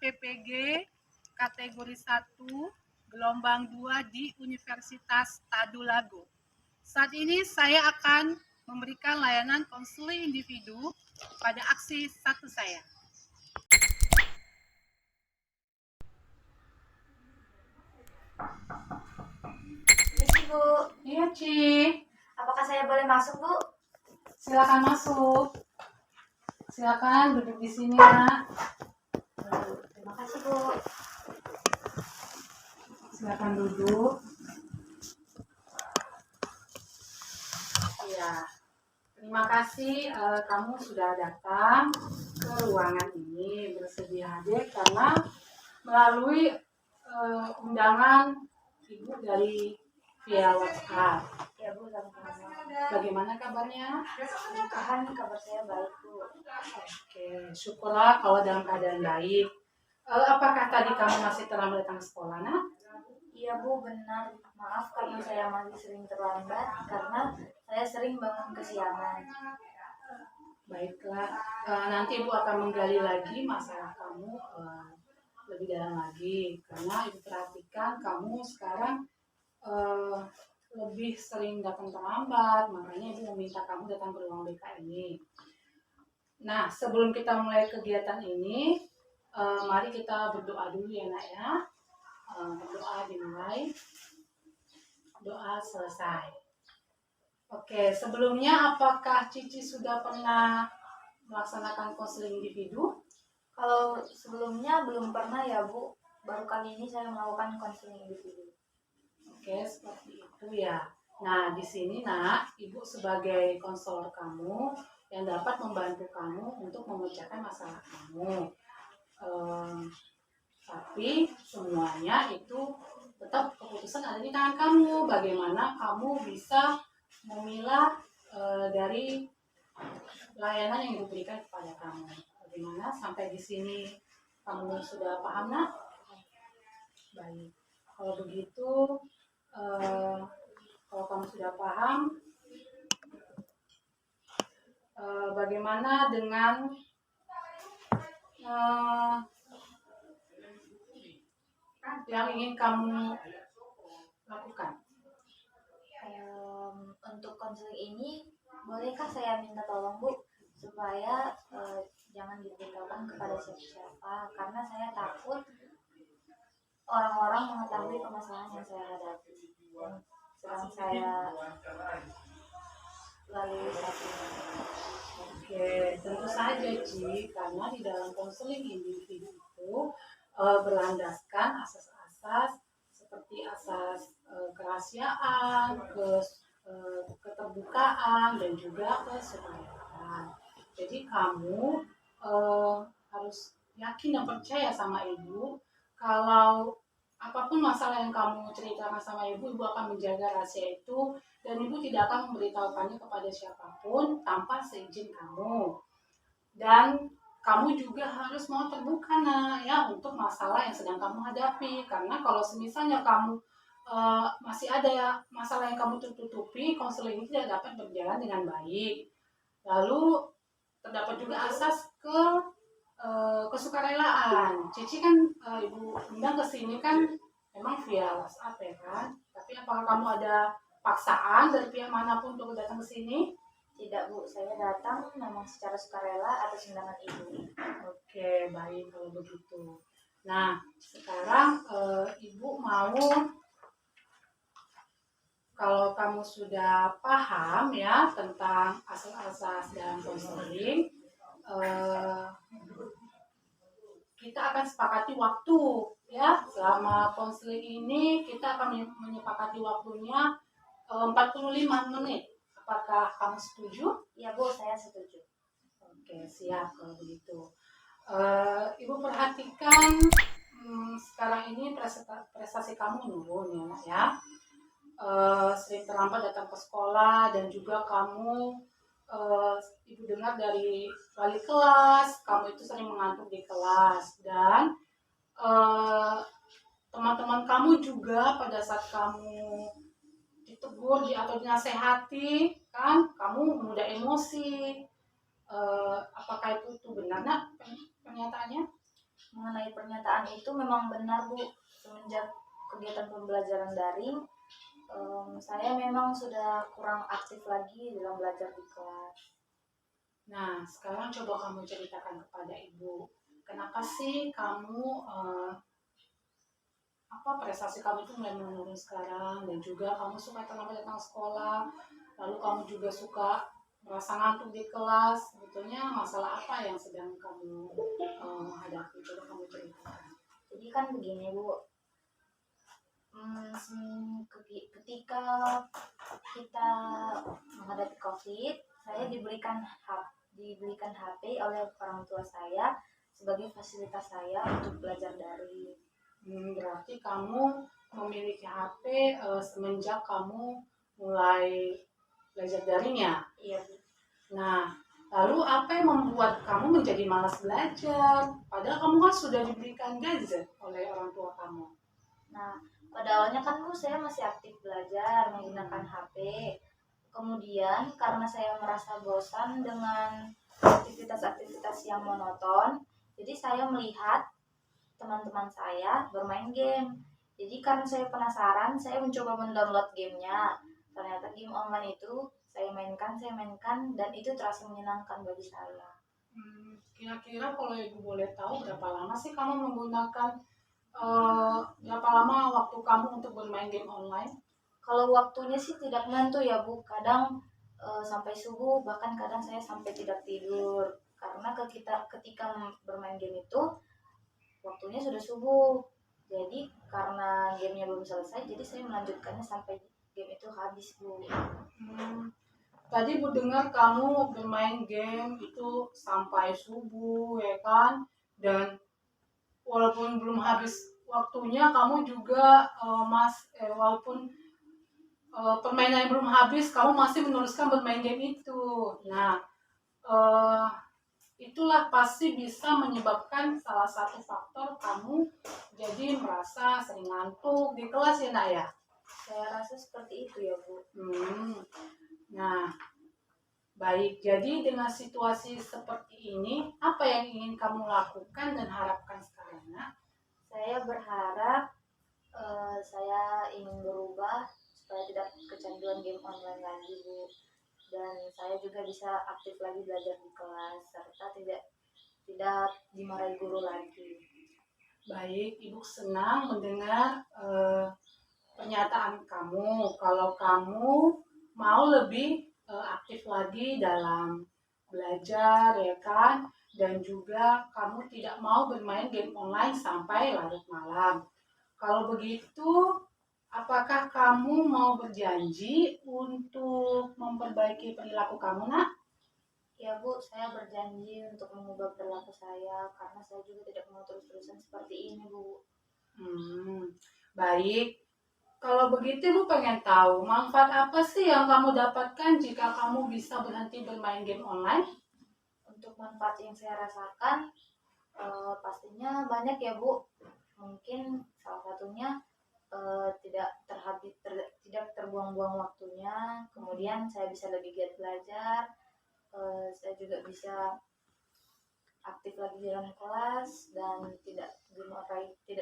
PPG kategori 1 gelombang 2 di Universitas Tadulago. Saat ini saya akan memberikan layanan konseling individu pada aksi 1 saya. Bu. Iya, Ci. Apakah saya boleh masuk, Bu? Silakan masuk. Silakan duduk di sini, Nak. Terima kasih, Bu. Silakan duduk. Ya, terima kasih kamu sudah datang ke ruangan ini, bersedia hadir karena melalui undangan Ibu dari via WhatsApp. Ya, Bu, sama-sama. Bagaimana kabarnya? Mudah-mudahan kabar saya baik, Bu. Oke, syukurlah kalau dalam keadaan baik. Apakah tadi kamu masih terlambat datang ke sekolah, Nak? Iya, Bu, benar. Maaf karena saya masih sering terlambat karena saya sering bangun kesiangan. Baiklah, nanti Ibu akan menggali lagi masalah kamu lebih dalam lagi karena Ibu perhatikan kamu sekarang lebih sering datang terlambat, makanya Ibu meminta kamu datang ke ruang BK ini. Nah, sebelum kita mulai kegiatan ini, mari kita berdoa dulu ya, Nak ya. Berdoa dimulai, doa selesai. Oke, sebelumnya apakah Cici sudah pernah melaksanakan konseling individu? Kalau sebelumnya belum pernah ya, Bu. Baru kali ini saya melakukan konseling individu. Oke, seperti itu ya. Nah, di sini Nak, Ibu sebagai konselor kamu yang dapat membantu kamu untuk memecahkan masalah kamu. Tapi semuanya itu tetap keputusan ada di tangan kamu. Bagaimana kamu bisa memilah dari layanan yang diberikan kepada kamu. Bagaimana sampai di sini kamu sudah paham, Nak? Baik. Kalau begitu, kalau kamu sudah paham, bagaimana dengan yang ingin kamu lakukan? Untuk konseling ini, bolehkah saya minta tolong, Bu, supaya jangan diberitahukan kepada siapa-siapa, karena saya takut orang-orang mengetahui permasalahan yang saya hadapi dan sedang saya lalui saat ini. Oke, tentu saja Ci, karena di dalam konseling individu itu berlandaskan asas-asas seperti asas kerahasiaan, keterbukaan, dan juga kesukarela. Jadi kamu harus yakin dan percaya sama Ibu kalau apapun masalah yang kamu ceritakan sama Ibu akan menjaga rahasia itu dan Ibu tidak akan memberitahukannya kepada siapapun tanpa seizin kamu. Dan kamu juga harus mau terbuka ya untuk masalah yang sedang kamu hadapi. Karena kalau misalnya kamu masih ada masalah yang kamu tutupi, konseling itu tidak dapat berjalan dengan baik. Lalu terdapat juga asas kesukarelaan. Cici kan Ibu undang ke sini kan memang via WhatsApp ya kan. Tapi apakah kamu ada paksaan dari pihak manapun untuk datang ke sini? Tidak, Bu, saya datang memang secara sukarela atas undangan Ibu. Oke, baik kalau begitu. Nah, sekarang Ibu mau, kalau kamu sudah paham ya tentang asas-asas dalam konseling, kita akan sepakati waktu ya. Selama konseling ini kita akan menyepakati waktunya 45 menit. Apakah kamu setuju? Ya, Bu, saya setuju. Oke, siap kalau begitu. Ibu perhatikan sekarang ini prestasi kamu menurun ya. Sering terlambat datang ke sekolah dan juga kamu Ibu dengar dari wali kelas kamu itu sering mengantuk di kelas dan teman-teman kamu juga pada saat kamu ditegur atau dinasehati kan kamu mudah emosi. Apakah itu benar, Nak, pernyataannya? mengenai pernyataan itu memang benar Bu. Semenjak kegiatan pembelajaran daring, saya memang sudah kurang aktif lagi dalam belajar di kelas. Nah, sekarang coba kamu ceritakan kepada ibu, kenapa sih kamu prestasi kamu itu mulai menurun sekarang, dan juga kamu suka terlambat datang sekolah, lalu kamu juga suka merasa ngantuk di kelas. Sebetulnya masalah apa yang sedang kamu hadapi? Coba kamu ceritakan. Jadi kan begini Bu, ketika kita menghadapi COVID, saya diberikan HP oleh orang tua saya sebagai fasilitas saya untuk belajar daring. Berarti kamu memiliki HP semenjak kamu mulai belajar daring ya? Iya Bu. Nah, lalu apa yang membuat kamu menjadi malas belajar? Padahal kamu kan sudah diberikan gadget oleh orang tua kamu. Nah, pada awalnya kan Bu saya masih aktif belajar menggunakan HP. Kemudian karena saya merasa bosan dengan aktivitas-aktivitas yang monoton, jadi saya melihat teman-teman saya bermain game. Jadi karena saya penasaran, saya mencoba mendownload gamenya. Ternyata game online itu saya mainkan, dan itu terasa menyenangkan bagi saya. Kira-kira kalau ibu boleh tahu berapa lama sih kamu menggunakan berapa lama waktu kamu untuk bermain game online? Kalau waktunya sih tidak menentu ya Bu, kadang sampai subuh, bahkan kadang saya sampai tidak tidur. Karena ketika bermain game itu waktunya sudah subuh. Jadi karena gamenya belum selesai, jadi saya melanjutkannya sampai game itu habis Bu. Tadi Bu dengar kamu bermain game itu sampai subuh ya kan, dan walaupun belum habis waktunya kamu juga walaupun permainan yang belum habis kamu masih meneruskan bermain game itu. Nah, itulah pasti bisa menyebabkan salah satu faktor kamu jadi merasa sering ngantuk di kelas ya nak ya? Saya rasa seperti itu ya Bu. Nah, baik, jadi dengan situasi seperti ini, apa yang ingin kamu lakukan dan harapkan sekarang nak? Saya berharap saya ingin berubah supaya tidak kecanduan game online lagi Bu. Dan saya juga bisa aktif lagi belajar di kelas serta tidak dimarahi guru lagi. Baik, Ibu senang mendengar pernyataan kamu kalau kamu mau lebih aktif lagi dalam belajar ya kan, dan juga kamu tidak mau bermain game online sampai larut malam. Kalau begitu, apakah kamu mau berjanji untuk memperbaiki perilaku kamu nak? Ya Bu, saya berjanji untuk mengubah perilaku saya karena saya juga tidak mau terus-terusan seperti ini Bu. Baik. Kalau begitu Bu pengen tahu manfaat apa sih yang kamu dapatkan jika kamu bisa berhenti bermain game online? Untuk manfaat yang saya rasakan pastinya banyak ya Bu. Mungkin salah satunya tidak terbuang-buang waktunya. Kemudian saya bisa lebih giat belajar. Saya juga bisa aktif lagi dalam kelas dan tidak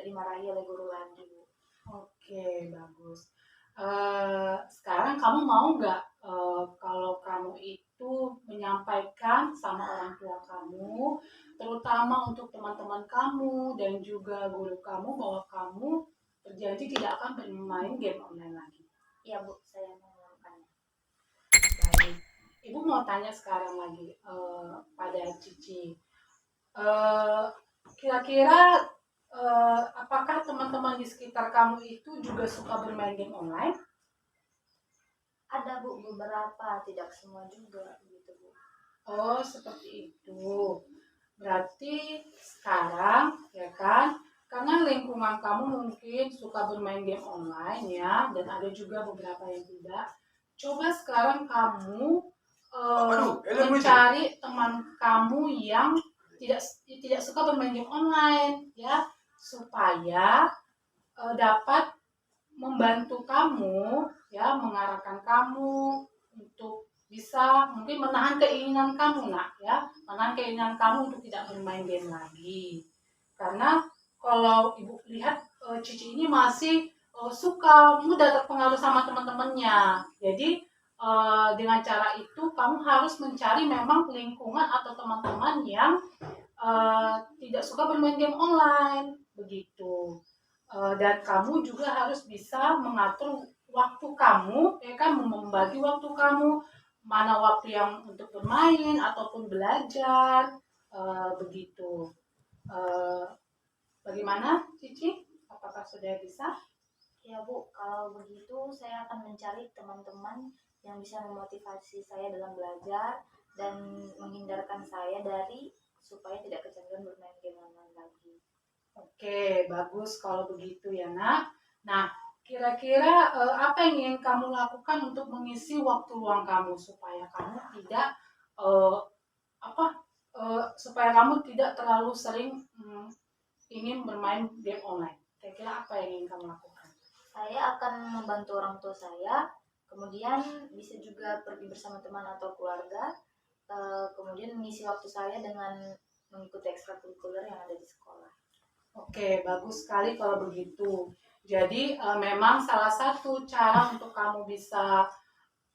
dimarahi oleh guru lagi Bu. Oke, bagus. Sekarang kamu mau nggak kalau kamu itu menyampaikan sama orang tua kamu, terutama untuk teman-teman kamu dan juga guru kamu, bahwa kamu berjanji tidak akan bermain game online lagi? Iya Bu, saya mau melakukannya. Baik. Ibu mau tanya sekarang lagi pada Cici. Kira-kira apakah teman-teman di sekitar kamu itu juga suka bermain game online? Ada Bu, beberapa, tidak semua juga gitu Bu. Oh, seperti itu. Berarti sekarang ya kan, karena lingkungan kamu mungkin suka bermain game online ya, dan ada juga beberapa yang tidak. Coba sekarang kamu mencari teman kamu yang tidak suka bermain game online ya, supaya dapat membantu kamu ya, mengarahkan kamu untuk bisa mungkin menahan keinginan kamu nak ya, menahan keinginan kamu untuk tidak bermain game lagi. Karena kalau ibu lihat Cici ini masih suka mudah terpengaruh sama teman-temannya. Jadi dengan cara itu kamu harus mencari memang lingkungan atau teman-teman yang tidak suka bermain game online begitu. Dan kamu juga harus bisa mengatur waktu kamu, ya kan, membagi waktu kamu, mana waktu yang untuk bermain ataupun belajar, begitu. Eh, Bagaimana, Cici? Apakah sudah bisa? Ya Bu, kalau begitu saya akan mencari teman-teman yang bisa memotivasi saya dalam belajar dan menghindarkan saya dari supaya tidak kecanduan bermain game online lagi. Oke, bagus kalau begitu ya, Nak. Nah, kira-kira apa yang ingin kamu lakukan untuk mengisi waktu luang kamu supaya kamu tidak eh, apa supaya kamu tidak terlalu sering ingin bermain game online. Kira-kira apa yang ingin kamu lakukan? Saya akan membantu orang tua saya, kemudian bisa juga pergi bersama teman atau keluarga, kemudian mengisi waktu saya dengan mengikuti ekstrakurikuler yang ada di sekolah. Oke, bagus sekali kalau begitu. Jadi memang salah satu cara untuk kamu bisa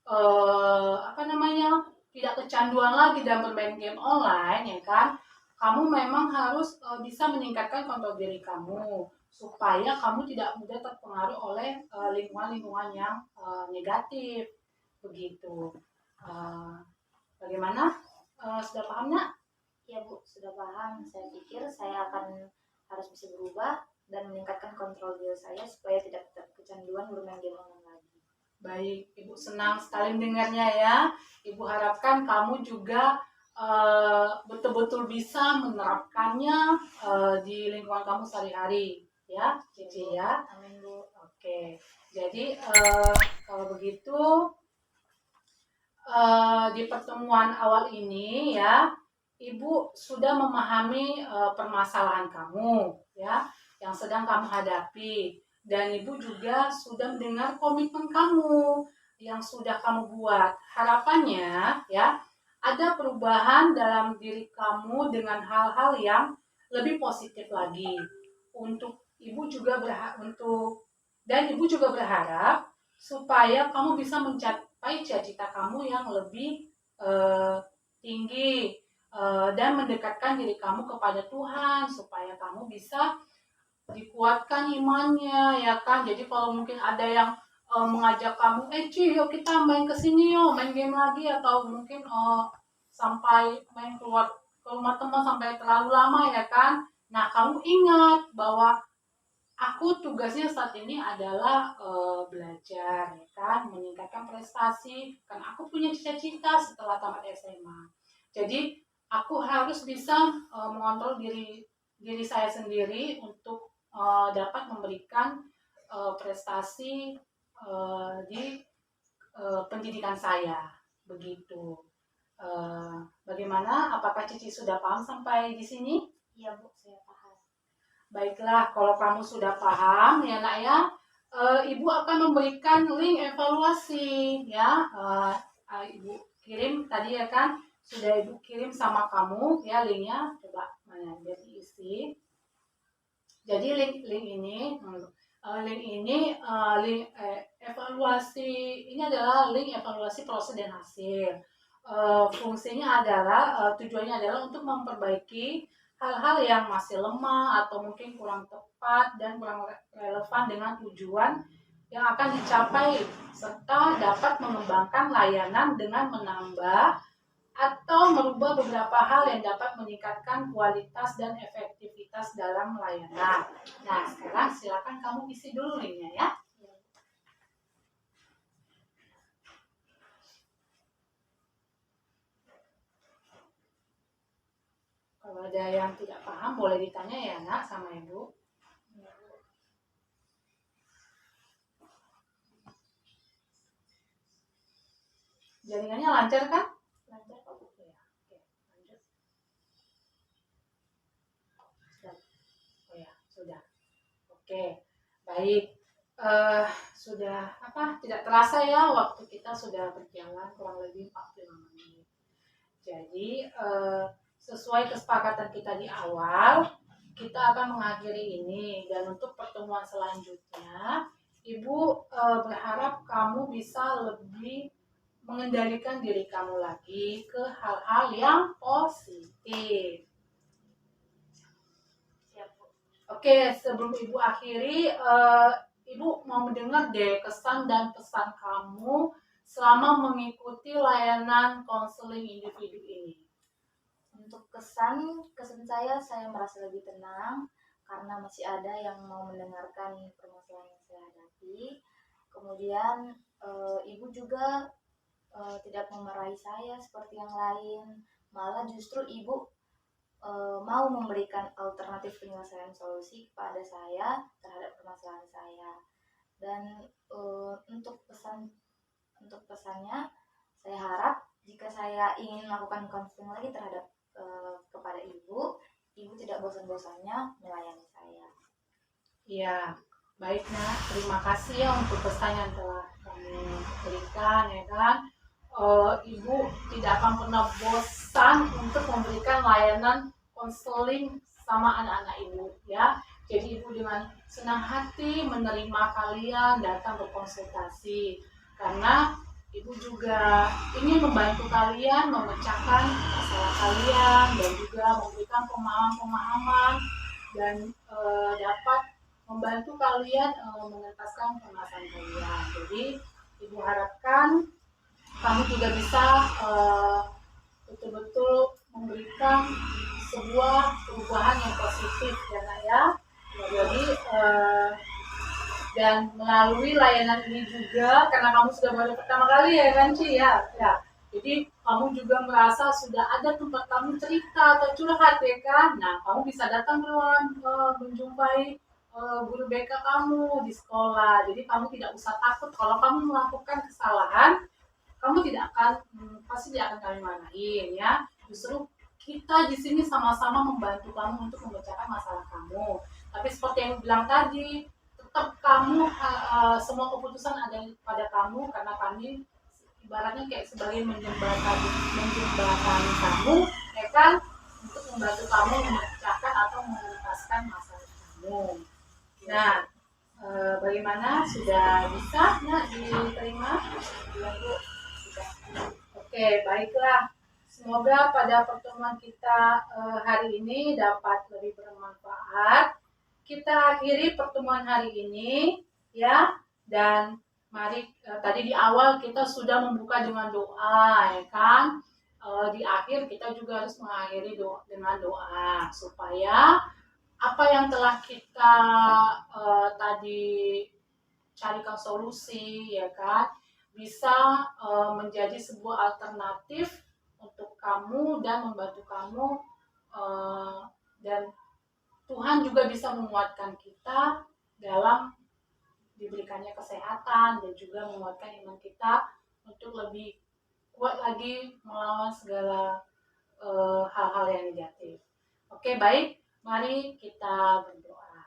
apa namanya, tidak kecanduan lagi dan bermain game online, ya kan, kamu memang harus bisa meningkatkan kontrol diri kamu supaya kamu tidak mudah terpengaruh oleh lingkungan-lingkungan yang negatif begitu. Eh, Bagaimana? Sudah paham nak? Ya Bu, sudah paham. Saya pikir saya akan harus bisa berubah dan meningkatkan kontrol diri saya supaya tidak kecanduan bermain game online lagi. Baik, Ibu senang sekali mendengarnya ya. Ibu harapkan kamu juga betul-betul bisa menerapkannya di lingkungan kamu sehari-hari, ya, Cici ya. Amin Bu. Oke, jadi kalau begitu di pertemuan awal ini ya, Ibu sudah memahami permasalahan kamu ya, yang sedang kamu hadapi, dan Ibu juga sudah mendengar komitmen kamu yang sudah kamu buat. Harapannya ya, ada perubahan dalam diri kamu dengan hal-hal yang lebih positif lagi. Untuk Ibu juga Ibu juga berharap supaya kamu bisa mencapai cita-cita kamu yang lebih eh, tinggi, dan mendekatkan diri kamu kepada Tuhan supaya kamu bisa dikuatkan imannya, ya kan. Jadi kalau mungkin ada yang mengajak kamu, Ci, yuk kita main kesini yuk, main game lagi, atau mungkin sampai main keluar ke rumah teman sampai terlalu lama, ya kan. Nah, kamu ingat bahwa aku tugasnya saat ini adalah belajar, ya kan, meningkatkan prestasi, kan aku punya cita-cita setelah tamat SMA. Jadi aku harus bisa mengontrol diri diri saya sendiri untuk dapat memberikan prestasi di pendidikan saya, begitu. Bagaimana? Apakah Cici sudah paham sampai di sini? Iya Bu, saya paham. Baiklah, kalau kamu sudah paham ya nak ya, Ibu akan memberikan link evaluasi ya. Ibu kirim tadi ya kan, sudah Ibu kirim sama kamu ya linknya. Coba mana biar diisi. Jadi link evaluasi ini adalah link evaluasi proses dan hasil. Fungsinya adalah tujuannya adalah untuk memperbaiki hal-hal yang masih lemah atau mungkin kurang tepat dan kurang relevan dengan tujuan yang akan dicapai, serta dapat mengembangkan layanan dengan menambah atau merubah beberapa hal yang dapat meningkatkan kualitas dan efektivitas dalam layanan. Nah, sekarang silakan kamu isi dulu linknya ya. Kalau ada yang tidak paham boleh ditanya ya nak sama Ibu. Jaringannya lancar kan? Lancar Pak Bu. Ya, oke, lanjut. Oh ya, sudah. Oke, baik. Sudah apa? Tidak terasa ya waktu kita sudah berjalan kurang lebih 45 menit. Jadi sesuai kesepakatan kita di awal, kita akan mengakhiri ini, dan untuk pertemuan selanjutnya Ibu berharap kamu bisa lebih mengendalikan diri kamu lagi ke hal-hal yang positif. Siap, Bu. Oke, sebelum Ibu akhiri, Ibu mau mendengar deh kesan dan pesan kamu selama mengikuti layanan konseling individu ini. Untuk kesan saya merasa lebih tenang karena masih ada yang mau mendengarkan permasalahan yang saya hadapi. Kemudian ibu juga tidak memarahi saya seperti yang lain, malah justru ibu mau memberikan alternatif penyelesaian solusi kepada saya terhadap permasalahan saya. Dan untuk pesannya, saya harap jika saya ingin melakukan konseling lagi terhadap kepada ibu tidak bosan-bosannya melayani saya. Iya, baik Nak. Terima kasih ya untuk pesan yang telah kamu berikan, ya kan. Ibu tidak akan pernah bosan untuk memberikan layanan konseling sama anak-anak Ibu, ya. Jadi Ibu dengan senang hati menerima kalian datang berkonsultasi, karena Ibu juga ingin membantu kalian memecahkan masalah kalian dan juga memberikan pemahaman-pemahaman dan dapat membantu kalian mengentaskan permasalahan kalian. Jadi Ibu harapkan kamu juga bisa betul-betul memberikan sebuah perubahan yang positif ya Nak ya. Jadi dan melalui layanan ini juga, karena kamu sudah baru pertama kali ya kan Ci ya. Jadi kamu juga merasa sudah ada tempat kamu cerita atau curhat ya kan. Nah, kamu bisa datang ke ruangan menjumpai guru BK kamu di sekolah. Jadi kamu tidak usah takut kalau kamu melakukan kesalahan, kamu tidak akan pasti tidak akan kami marahin ya. Justru kita di sini sama-sama membantu kamu untuk memecahkan masalah kamu. Tapi seperti yang bilang tadi, tetap kamu semua keputusan ada pada kamu, karena kami ibaratnya kayak sebagai menjembatani kamu, ya kan, untuk membantu kamu memecahkan atau mengentaskan masalah kamu. Nah, bagaimana, sudah bisa Nak diterima? Ya Bu, sudah. Oke, baiklah. Semoga pada pertemuan kita hari ini dapat lebih bermanfaat. Kita akhiri pertemuan hari ini ya, dan mari tadi di awal kita sudah membuka dengan doa ya kan. Di akhir kita juga harus mengakhiri dengan doa supaya apa yang telah kita tadi carikan solusi ya kan, bisa menjadi sebuah alternatif untuk kamu dan membantu kamu, dan Tuhan juga bisa menguatkan kita dalam diberikannya kesehatan dan juga menguatkan iman kita untuk lebih kuat lagi melawan segala hal-hal yang negatif. Oke, baik, mari kita berdoa.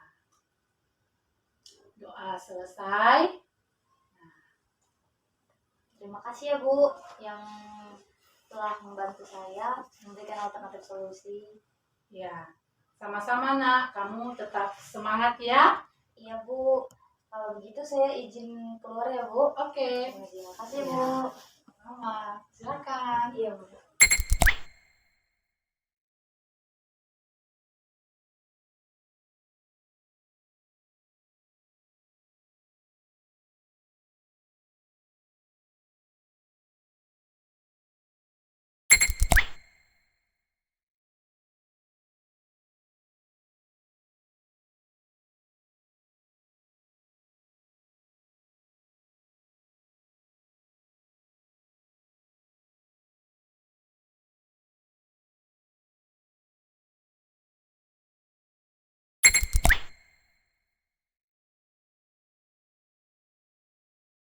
Doa selesai. Terima kasih ya Bu yang telah membantu saya memberikan alternatif solusi. Ya, sama-sama Nak, kamu tetap semangat ya. Iya Bu, kalau begitu saya izin keluar ya Bu. Oke. Terima kasih Bu. Silakan. Iya Bu.